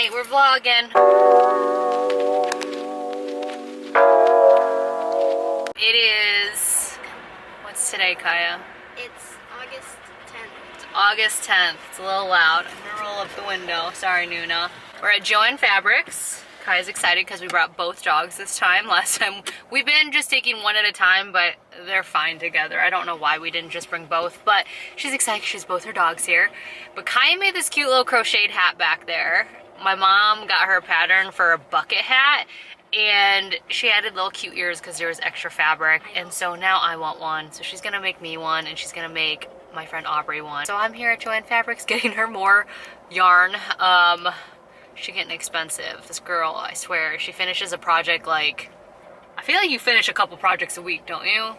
Alright, we're vlogging. It is... What's today, Kaya? It's August 10th. It's August 10th. It's a little loud. I'm gonna roll up the window. Sorry, Nuna. We're at Joann Fabrics. Kaya's excited because we brought both dogs this time. Last time, we've been just taking one at a time, but they're fine together. I don't know why we didn't just bring both, but she's excited. She's both her dogs here. But Kaya made this cute little crocheted hat back there. My mom got her a pattern for a bucket hat, and she added little cute ears because there was extra fabric, and so now I want one. So she's gonna make me one, and she's gonna make my friend Aubrey one. So I'm here at Joann Fabrics getting her more yarn. She's getting expensive. This girl, I swear, she finishes a project like, I feel like you finish a couple projects a week, don't you?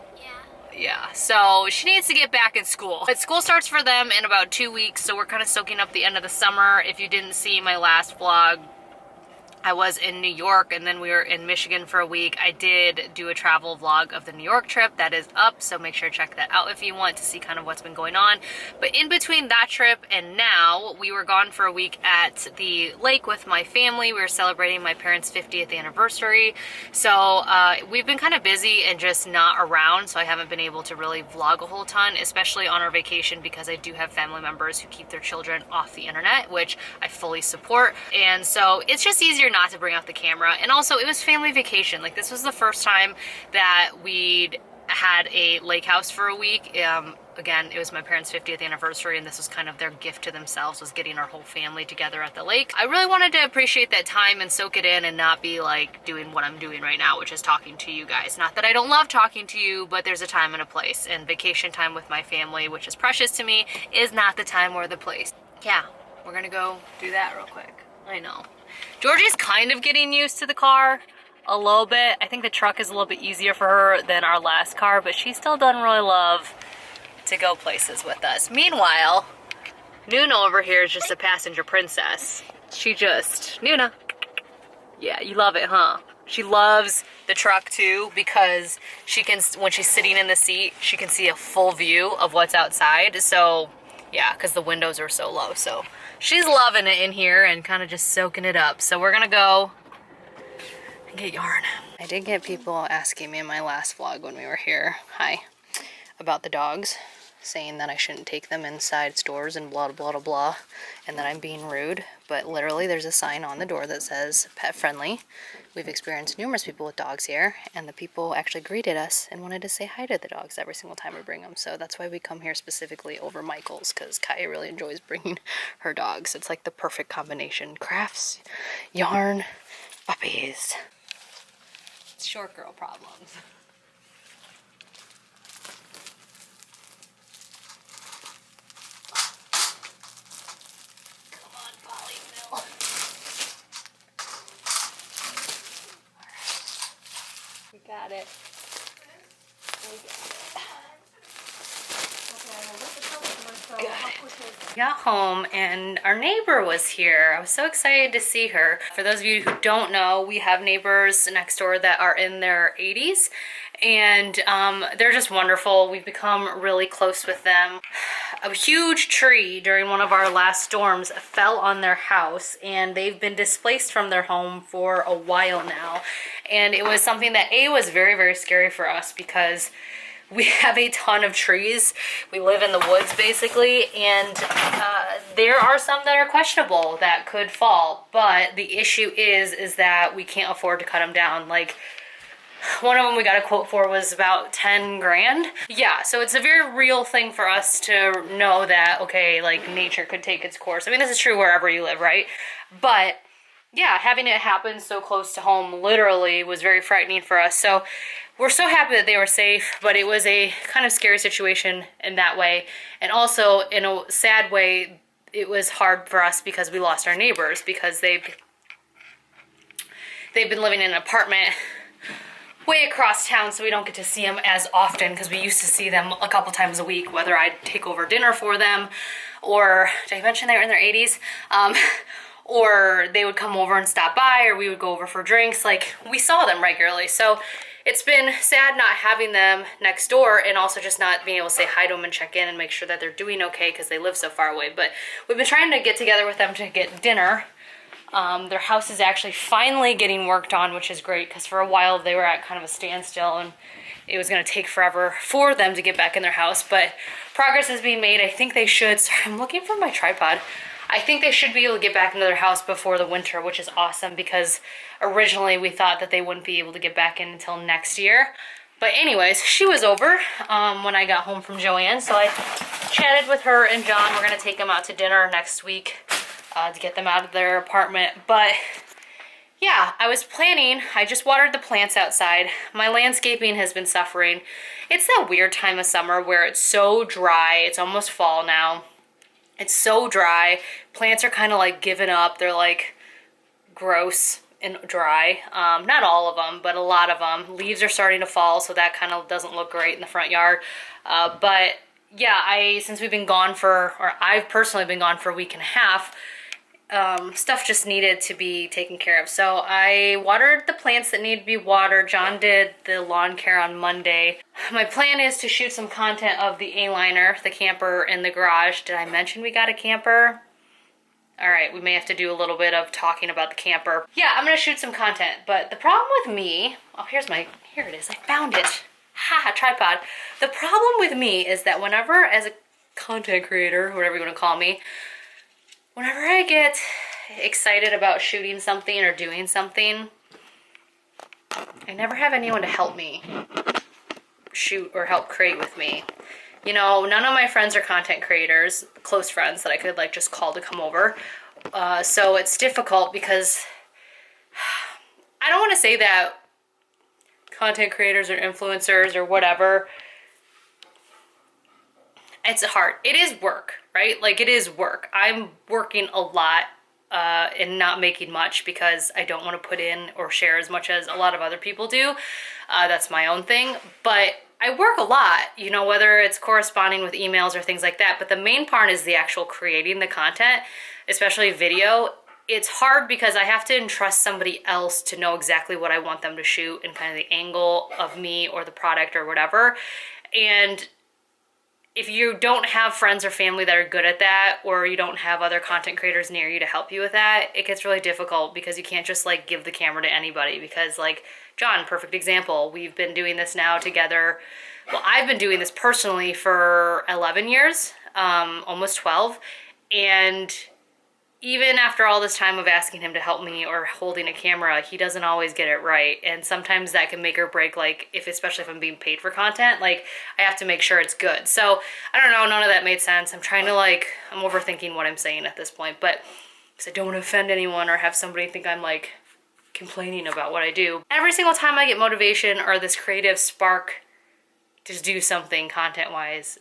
Yeah, so she needs to get back in school. But school starts for them in about 2 weeks, so we're kind of soaking up the end of the summer. If you didn't see my last vlog, I was in New York and then we were in Michigan for a week. I did do a travel vlog of the New York trip. That is up, so make sure to check that out if you want to see kind of what's been going on. But in between that trip and now, we were gone for a week at the lake with my family. We were celebrating my parents' 50th anniversary. So we've been kind of busy and just not around, so I haven't been able to really vlog a whole ton, especially on our vacation, because I do have family members who keep their children off the internet, which I fully support. And so it's just easier not to bring out the camera. And also, it was family vacation. Like, this was the first time that we'd had a lake house for a week. Again, it was my parents' 50th anniversary, and this was kind of their gift to themselves, was getting our whole family together at the lake. I really wanted to appreciate that time and soak it in and not be like doing what I'm doing right now, which is talking to you guys. Not that I don't love talking to you, but there's a time and a place, and vacation time with my family, which is precious to me, is not the time or the place. Yeah, we're gonna go do that real quick. I know. Georgie's kind of getting used to the car a little bit. I think the truck is a little bit easier for her than our last car, but she still doesn't really love to go places with us. Meanwhile, Nuna over here is just a passenger princess. She just, Nuna. Yeah, you love it, huh? She loves the truck too, because she can, when she's sitting in the seat, she can see a full view of what's outside. So yeah, because the windows are so low. So she's loving it in here and kind of just soaking it up. So we're gonna go and get yarn. I did get people asking me in my last vlog when we were here, hi, about the dogs, saying that I shouldn't take them inside stores and blah, blah, blah, blah, and that I'm being rude. But literally there's a sign on the door that says pet friendly. We've experienced numerous people with dogs here, and the people actually greeted us and wanted to say hi to the dogs every single time we bring them. So that's why we come here specifically over Michael's, because Kaya really enjoys bringing her dogs. It's like the perfect combination. Crafts, yarn, puppies. It's short girl problems. Come on, Polly Mill. We got it. We got it. Good. Got home and our neighbor was here. I was so excited to see her. For those of you who don't know, we have neighbors next door that are in their 80s, and they're just wonderful. We've become really close with them. A huge tree during one of our last storms fell on their house, and they've been displaced from their home for a while now. And it was something that was very, very scary for us, because we have a ton of trees. We live in the woods basically, and there are some that are questionable that could fall. But the issue is that we can't afford to cut them down. Like, one of them we got a quote for was about 10 grand. Yeah, so it's a very real thing for us to know that, okay, like, nature could take its course. I mean, this is true wherever you live, right? But yeah, having it happen so close to home literally was very frightening for us. So we're so happy that they were safe, but it was a kind of scary situation in that way. And also, in a sad way, it was hard for us because we lost our neighbors, because they've been living in an apartment way across town, so we don't get to see them as often, because we used to see them a couple times a week, whether I'd take over dinner for them, or, did I mention they were in their 80s? Or they would come over and stop by, or we would go over for drinks. Like, we saw them regularly. So it's been sad not having them next door, and also just not being able to say hi to them and check in and make sure that they're doing okay, because they live so far away. But we've been trying to get together with them to get dinner Their house is actually finally getting worked on, which is great because for a while they were at kind of a standstill and it was going to take forever for them to get back in their house, but progress is being made. I think they should. Sorry, I'm looking for my tripod. I think they should be able to get back into their house before the winter, which is awesome because originally we thought that they wouldn't be able to get back in until next year. But anyways, she was over when I got home from Joanne, so I chatted with her and John. We're going to take them out to dinner next week to get them out of their apartment. But yeah, I was planning, I just watered the plants outside. My landscaping has been suffering. It's that weird time of summer where it's so dry. It's almost fall now. It's so dry. Plants are kind of like giving up. They're like gross and dry. Not all of them, but a lot of them. Leaves are starting to fall, so that kind of doesn't look great in the front yard. But yeah, since we've been gone for, or I've personally been gone for a week and a half, stuff just needed to be taken care of. So I watered the plants that need to be watered. John did the lawn care on Monday. My plan is to shoot some content of the A-liner, the camper in the garage. Did I mention we got a camper? All right, we may have to do a little bit of talking about the camper. Yeah, I'm gonna shoot some content, but the problem with me, oh, here it is, I found it. Ha, tripod. The problem with me is that whenever, as a content creator, whatever you wanna call me, whenever I get excited about shooting something or doing something, I never have anyone to help me shoot or help create with me. You know, none of my friends are content creators, close friends that I could like just call to come over. So it's difficult because I don't want to say that content creators or influencers or whatever, it's hard. It is work, right? Like it is work. I'm working a lot and not making much because I don't want to put in or share as much as a lot of other people do. That's my own thing. But I work a lot, you know, whether it's corresponding with emails or things like that. But the main part is the actual creating the content, especially video. It's hard because I have to entrust somebody else to know exactly what I want them to shoot and kind of the angle of me or the product or whatever. And if you don't have friends or family that are good at that, or you don't have other content creators near you to help you with that, it gets really difficult because you can't just like give the camera to anybody. Because like John, perfect example, we've been doing this now together. Well, I've been doing this personally for 11 years, almost 12. And even after all this time of asking him to help me or holding a camera, he doesn't always get it right. And sometimes that can make or break, like, especially if I'm being paid for content, like, I have to make sure it's good. So, I don't know, none of that made sense. I'm trying to, like, I'm overthinking what I'm saying at this point, but, because I don't want to offend anyone or have somebody think I'm, like, complaining about what I do. Every single time I get motivation or this creative spark to do something content-wise,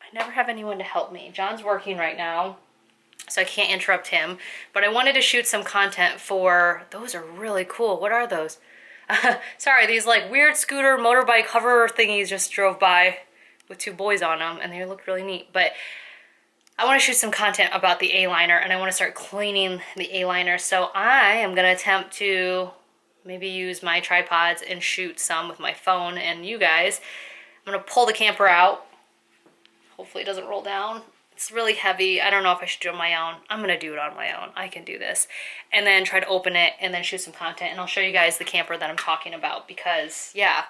I never have anyone to help me. John's working right now, so I can't interrupt him, but I wanted to shoot some content for, those are really cool. What are those? Sorry, these like weird scooter motorbike hover thingies just drove by with two boys on them and they look really neat. But I want to shoot some content about the A-liner and I want to start cleaning the A-liner. So I am going to attempt to maybe use my tripods and shoot some with my phone and you guys. I'm going to pull the camper out. Hopefully it doesn't roll down. It's really heavy. I don't know if I should do it on my own. I'm gonna do it on my own. I can do this. And then try to open it and then shoot some content. And I'll show you guys the camper that I'm talking about because, yeah,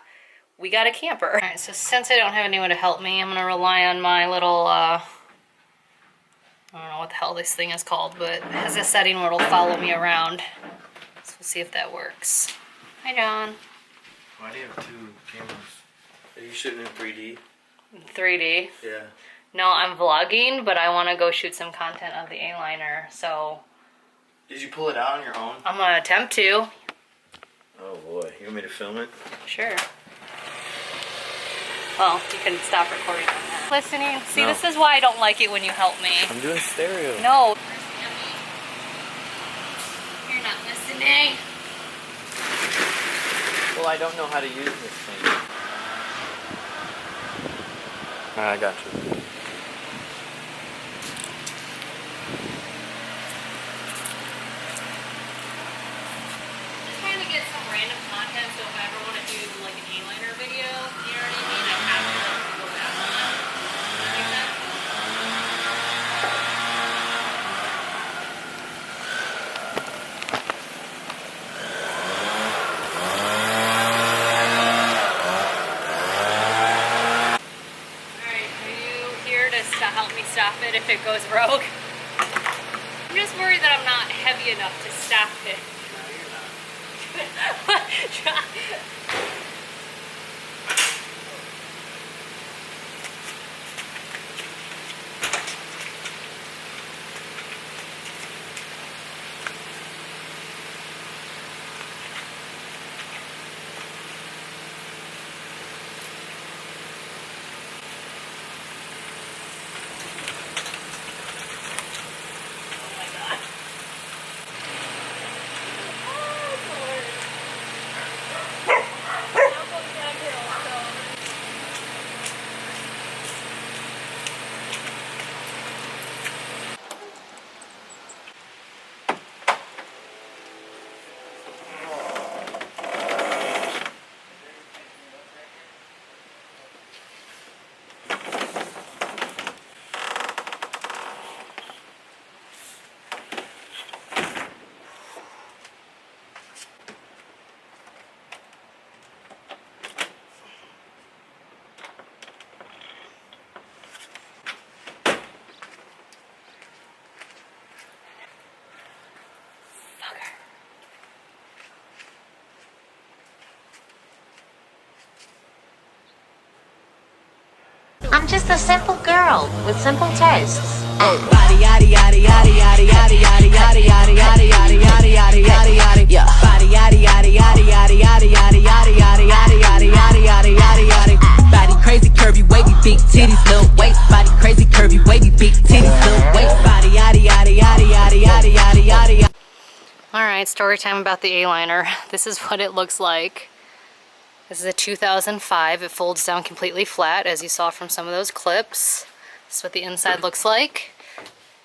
we got a camper. All right, so since I don't have anyone to help me, I'm gonna rely on my little, I don't know what the hell this thing is called, but it has a setting where it'll follow me around. So we'll see if that works. Hi, John. Why do you have two cameras? Are you shooting in 3D? 3D? Yeah. No, I'm vlogging, but I want to go shoot some content of the A-liner, so... Did you pull it out on your own? I'm going to attempt to. Oh boy, you want me to film it? Sure. Well, you can stop recording on that. Listening? See, No. This is why I don't like it when you help me. I'm doing stereo. No. You're not listening. Well, I don't know how to use this thing. I got you. Get some random content, so if I ever want to do like an A-liner video, you know what I mean? I have to go back on that. Like that. stop it if it goes rogue. I'm just worried that I'm not heavy enough to stop it. No, you're not. I'm just a simple girl with simple tastes. Body yaddy yaddy yaddy yaddy yaddy yaddy yaddy yaddy yaddy yaddy yaddy yaddy yaddy yaddy yeah. Body yaddy yaddy yaddy yaddy yaddy yaddy yaddy yaddy yaddy yaddy yaddy yaddy yaddy yaddy. Body crazy curvy wavy big titties little waist. Body crazy curvy wavy big titties little waist. Body yaddy yaddy yaddy yaddy yaddy yaddy yaddy. All right, story time about the A-liner. This is what it looks like. This is a 2005. It folds down completely flat, as you saw from some of those clips. This is what the inside looks like.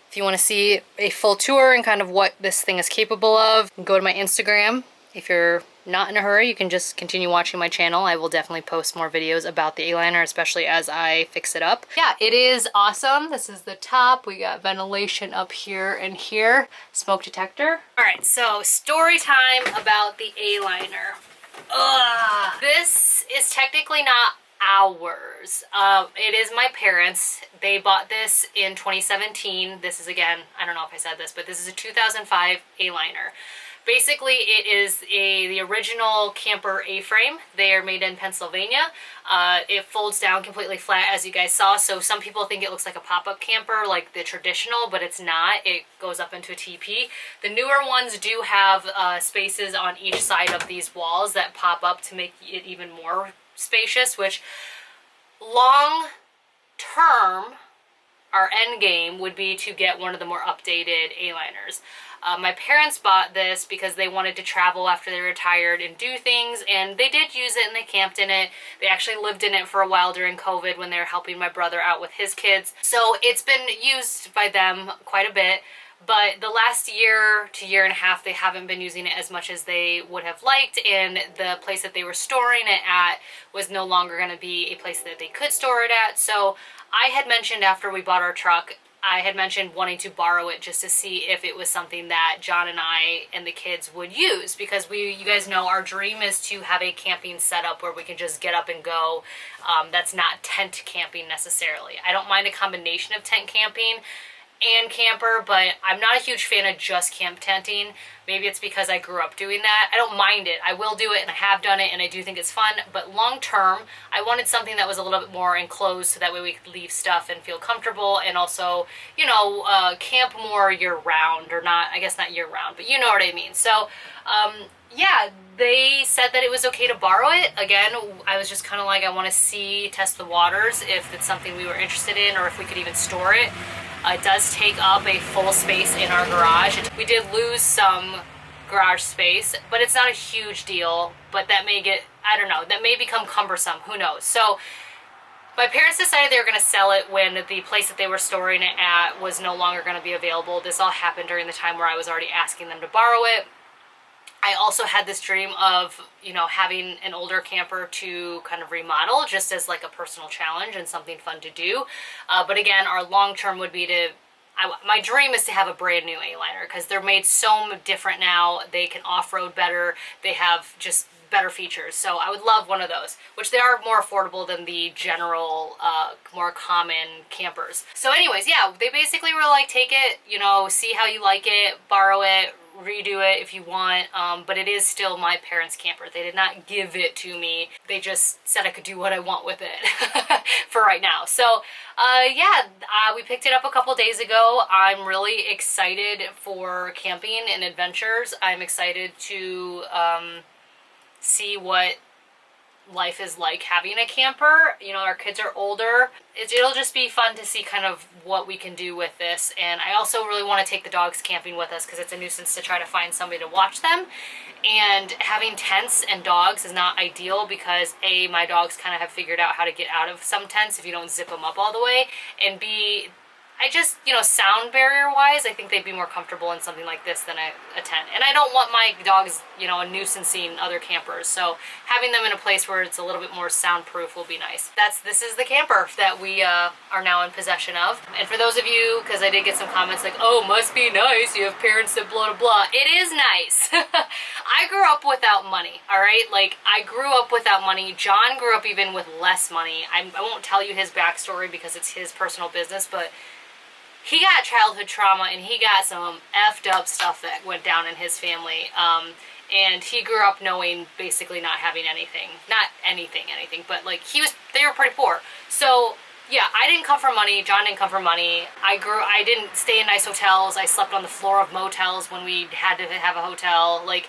If you want to see a full tour and kind of what this thing is capable of, go to my Instagram. If you're not in a hurry, you can just continue watching my channel. I will definitely post more videos about the A-liner, especially as I fix it up. Yeah, it is awesome. This is the top. We got ventilation up here and here. Smoke detector. All right, so story time about the A-liner. Ugh. This is technically not ours. It is my parents. They bought this in 2017. This is, again, I don't know if I said this, but this is a 2005 A-liner. Basically, it is the original camper A-frame. They are made in Pennsylvania. It folds down completely flat, as you guys saw, so some people think it looks like a pop-up camper, like the traditional, but it's not. It goes up into a teepee. The newer ones do have spaces on each side of these walls that pop up to make it even more spacious, which long term, our end game would be to get one of the more updated A-liners. My parents bought this because they wanted to travel after they retired and do things, and they did use it and they camped in it. They actually lived in it for a while during COVID when they were helping my brother out with his kids. So it's been used by them quite a bit, but the last year to year and a half, they haven't been using it as much as they would have liked, and the place that they were storing it at was no longer going to be a place that they could store it at. So I had mentioned after we bought our truck, I had mentioned wanting to borrow it just to see if it was something that John and I and the kids would use, because you guys know our dream is to have a camping setup where we can just get up and go. That's not tent camping necessarily. I don't mind a combination of tent camping and camper, but I'm not a huge fan of just camp tenting. Maybe it's because I grew up doing that. I don't mind it. I will do it, and I have done it, and I do think it's fun, but long term, I wanted something that was a little bit more enclosed so that way we could leave stuff and feel comfortable, and also, you know, camp more year round, or not, I guess not year round, but you know what I mean. So, yeah, they said that it was okay to borrow it. Again, I was just kind of like, I want to test the waters, if it's something we were interested in, or if we could even store it. It does take up a full space in our garage. We did lose some garage space, but it's not a huge deal. But that may get, I don't know, that may become cumbersome. Who knows? So my parents decided they were going to sell it when the place that they were storing it at was no longer going to be available. This all happened during the time where I was already asking them to borrow it. I also had this dream of, you know, having an older camper to kind of remodel, just as like a personal challenge and something fun to do. But again, our long term would be to, my dream is to have a brand new A-liner, because they're made so different now. They can off-road better. They have just better features. So I would love one of those, which they are more affordable than the general, more common campers. So anyways, yeah, they basically were like, take it, you know, see how you like it, borrow it, redo it if you want, but it is still my parents' camper. They did not give it to me. They just said I could do what I want with it for right now. So yeah, we picked it up a couple days ago. I'm really excited for camping and adventures. I'm excited to see what life is like having a camper. You know, our kids are older. It'll just be fun to see kind of what we can do with this. And I also really want to take the dogs camping with us because it's a nuisance to try to find somebody to watch them. And having tents and dogs is not ideal because A, my dogs kind of have figured out how to get out of some tents if you don't zip them up all the way. And B, I just, you know, sound barrier wise, I think they'd be more comfortable in something like this than a tent. And I don't want my dogs, you know, a nuisancing other campers. So having them in a place where it's a little bit more soundproof will be nice. This is the camper that we are now in possession of. And for those of you, because I did get some comments like, oh, must be nice, you have parents that blah, blah, blah. It is nice. I grew up without money, all right? Like, I grew up without money. John grew up even with less money. I won't tell you his backstory because it's his personal business, but he got childhood trauma and he got some effed up stuff that went down in his family. And he grew up knowing basically not having anything. Not anything, but like they were pretty poor. So yeah, I didn't come from money. John didn't come from money. I didn't stay in nice hotels. I slept on the floor of motels when we had to have a hotel. Like,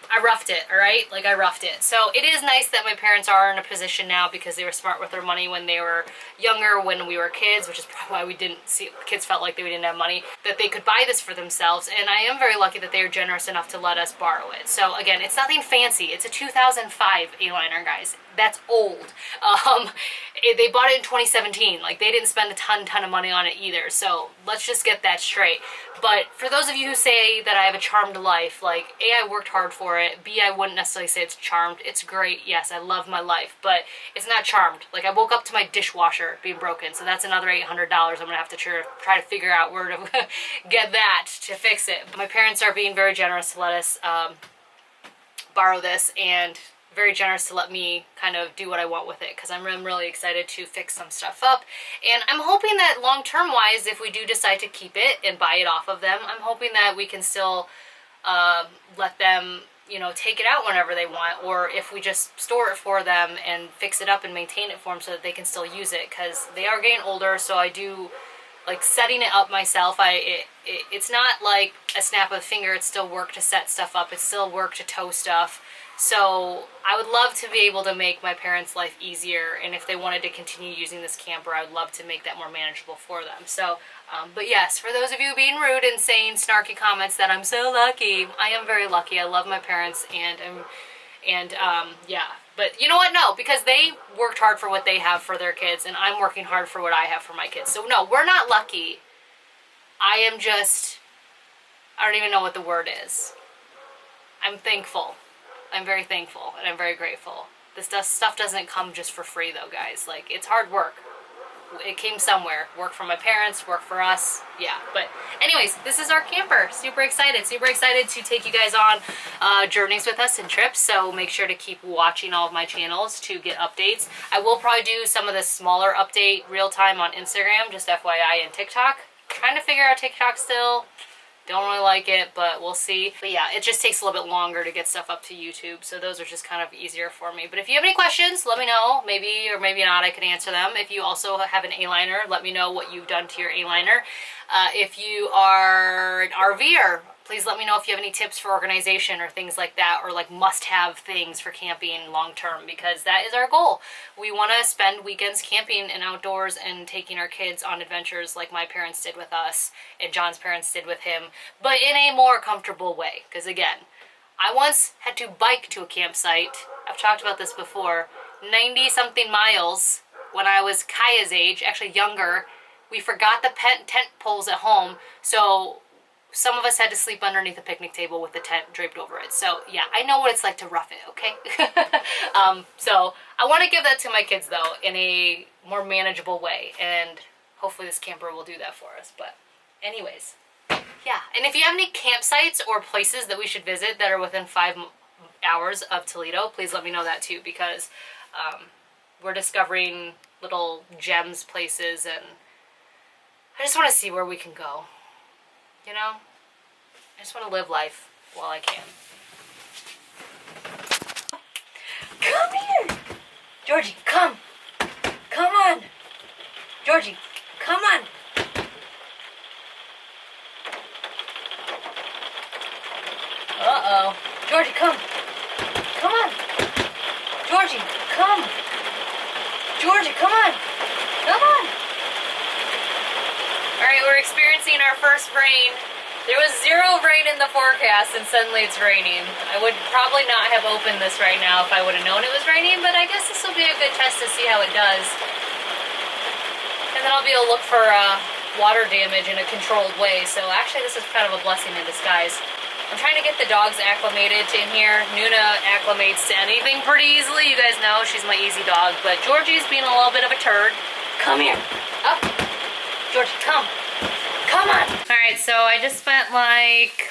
I roughed it, all right? Like, I roughed it. So it is nice that my parents are in a position now because they were smart with their money when they were younger, when we were kids, which is probably why we didn't see, kids felt like they didn't have money, that they could buy this for themselves. And I am very lucky that they are generous enough to let us borrow it. So again, it's nothing fancy. It's a 2005 A-liner, guys. That's old. They bought it in 2017. Like, they didn't spend a ton of money on it either. So let's just get that straight. But for those of you who say that I have a charmed life, like, A, I worked hard for it. B, I wouldn't necessarily say it's charmed. It's great. Yes, I love my life, but it's not charmed. Like, I woke up to my dishwasher being broken, so that's another $800 I'm gonna have to try to figure out where to get that to fix it. My parents are being very generous to let us borrow this, and very generous to let me kind of do what I want with it because I'm really excited to fix some stuff up. And I'm hoping that long-term wise, if we do decide to keep it and buy it off of them, I'm hoping that we can still let them, you know, take it out whenever they want, or if we just store it for them and fix it up and maintain it for them so that they can still use it, because they are getting older. So I do like setting it up myself. It's not like a snap of the finger. It's still work to set stuff up. It's still work to tow stuff. So I would love to be able to make my parents' life easier, and if they wanted to continue using this camper, I would love to make that more manageable for them. So, but yes, for those of you being rude and saying snarky comments that I'm so lucky, I am very lucky. I love my parents, and yeah. But you know what? No, because they worked hard for what they have for their kids, and I'm working hard for what I have for my kids. So no, we're not lucky. I am just, I don't even know what the word is. I'm thankful. I'm very thankful and I'm very grateful. This stuff doesn't come just for free though, guys. Like, it's hard work. It came somewhere. Work for my parents, work for us. Yeah, but anyways, this is our camper. Super excited to take you guys on journeys with us and trips. So make sure to keep watching all of my channels to get updates. I will probably do some of the smaller update real time on Instagram, just FYI, and TikTok. Trying to figure out TikTok still. Don't really like it, but we'll see. But yeah, it just takes a little bit longer to get stuff up to YouTube, so those are just kind of easier for me. But if you have any questions, let me know. Maybe or maybe not, I can answer them. If you also have an A-liner, let me know what you've done to your A-liner. If you are an RVer, please let me know if you have any tips for organization or things like that, or like must-have things for camping long-term, because that is our goal. We want to spend weekends camping and outdoors and taking our kids on adventures like my parents did with us and John's parents did with him, but in a more comfortable way. Because again, I once had to bike to a campsite. I've talked about this before. 90-something miles when I was Kaya's age, actually younger. We forgot the tent poles at home, so some of us had to sleep underneath a picnic table with the tent draped over it. So yeah, I know what it's like to rough it, okay? So I want to give that to my kids though in a more manageable way, and hopefully this camper will do that for us. But anyways, yeah. And if you have any campsites or places that we should visit that are within hours of Toledo, please let me know that too, because we're discovering little gems places, and I just want to see where we can go, you know? I just want to live life while I can. Come here! Georgie, come! Come on! Georgie, come on! Uh-oh. Georgie, come! Come on! Georgie, come! Georgie, come on! Come on! Alright, we're experiencing our first rain. There was 0 rain in the forecast, and suddenly it's raining. I would probably not have opened this right now if I would have known it was raining, but I guess this will be a good test to see how it does. And then I'll be able to look for water damage in a controlled way, so actually this is kind of a blessing in disguise. I'm trying to get the dogs acclimated in here. Nuna acclimates to anything pretty easily. You guys know she's my easy dog, but Georgie's being a little bit of a turd. Come here. Up. Georgie, come. Come on. All right, so I just spent like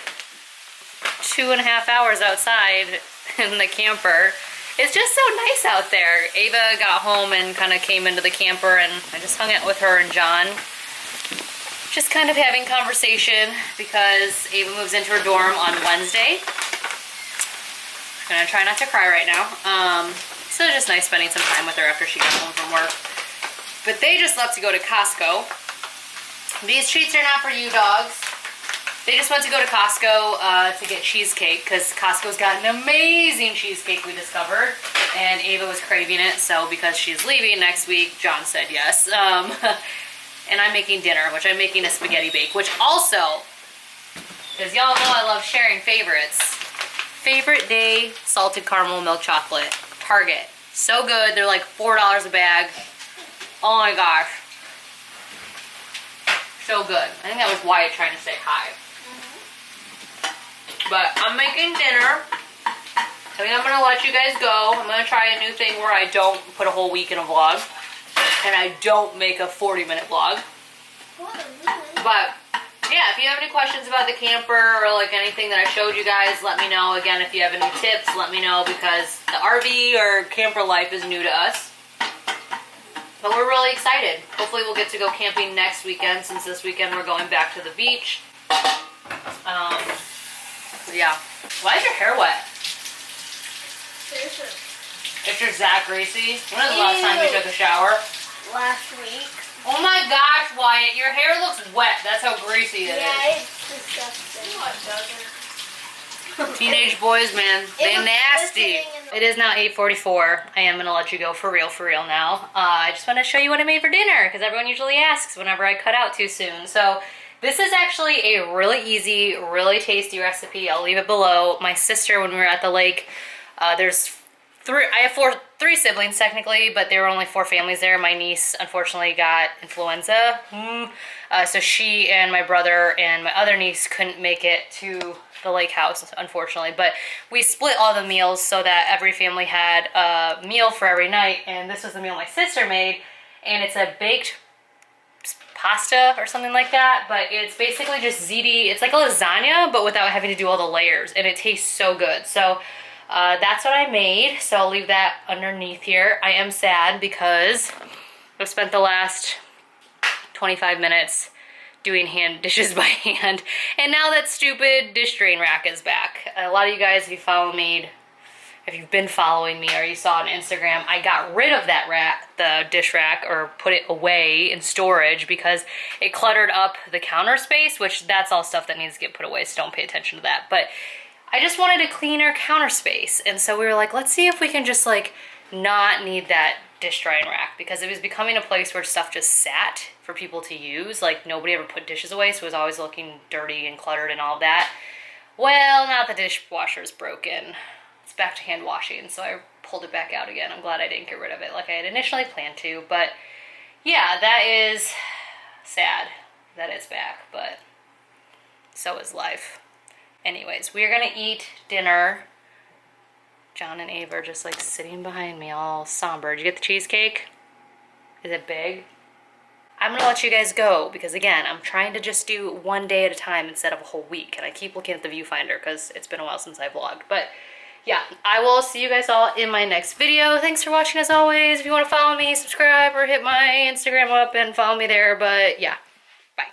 2.5 hours outside in the camper. It's just so nice out there. Ava got home and kind of came into the camper, and I just hung out with her and John. Just kind of having conversation because Ava moves into her dorm on Wednesday. I'm gonna try not to cry right now. So it's just nice spending some time with her after she got home from work. But they just left to go to Costco. These treats are not for you dogs. They just went to go to Costco to get cheesecake because Costco's got an amazing cheesecake we discovered. And Ava was craving it, so because she's leaving next week, John said yes. And I'm making dinner, which I'm making a spaghetti bake, which also, because y'all know I love sharing favorites. Favorite Day salted caramel milk chocolate. Target. So good. They're like $4 a bag. Oh my gosh. So good. I think that was Wyatt trying to say hi. But I'm making dinner. I think I'm going to let you guys go. I'm going to try a new thing where I don't put a whole week in a vlog. And I don't make a 40-minute vlog. But yeah, if you have any questions about the camper or like anything that I showed you guys, let me know. Again, if you have any tips, let me know, because the RV or camper life is new to us. But we're really excited. Hopefully we'll get to go camping next weekend, since this weekend we're going back to the beach. Yeah. Why is your hair wet? It's your Zach greasy. When was the last time you took a shower? Last week. Oh my gosh, Wyatt, your hair looks wet. That's how greasy it is. Yeah, it's disgusting. No, it doesn't. Teenage boys, man, they nasty. It is now 8:44. I am gonna let you go for real now. I just want to show you what I made for dinner, because everyone usually asks whenever I cut out too soon. So this is actually a really easy, really tasty recipe. I'll leave it below. My sister, when we were at the lake, there's I have three siblings technically, but there were only 4 families there. My niece unfortunately got influenza, so she and my brother and my other niece couldn't make it to the lake house, unfortunately. But we split all the meals so that every family had a meal for every night, and this was the meal my sister made, and it's a baked pasta or something like that, but it's basically just ziti. It's like a lasagna, but without having to do all the layers, and it tastes so good. So that's what I made, so I'll leave that underneath here. I am sad because I've spent the last 25 minutes doing hand dishes by hand, and now that stupid dish drain rack is back. A lot of you guys, if you've been following me or you saw on Instagram, I got rid of that the dish rack, or put it away in storage because it cluttered up the counter space, which that's all stuff that needs to get put away, so don't pay attention to that. But I just wanted a cleaner counter space, and so we were like, let's see if we can just like not need that dish drying rack, because it was becoming a place where stuff just sat for people to use. Like, nobody ever put dishes away, so it was always looking dirty and cluttered and all of that. Well, now the dishwasher is broken. It's back to hand washing, so I pulled it back out again. I'm glad I didn't get rid of it like I had initially planned to, but yeah, that is sad that it's back, but so is life. Anyways, we are gonna eat dinner. John and Ava are just like sitting behind me all somber. Did you get the cheesecake? Is it big? I'm gonna let you guys go because, again, I'm trying to just do one day at a time instead of a whole week, and I keep looking at the viewfinder because it's been a while since I vlogged. But yeah, I will see you guys all in my next video. Thanks for watching as always. If you want to follow me, subscribe, or hit my Instagram up and follow me there. But yeah, bye.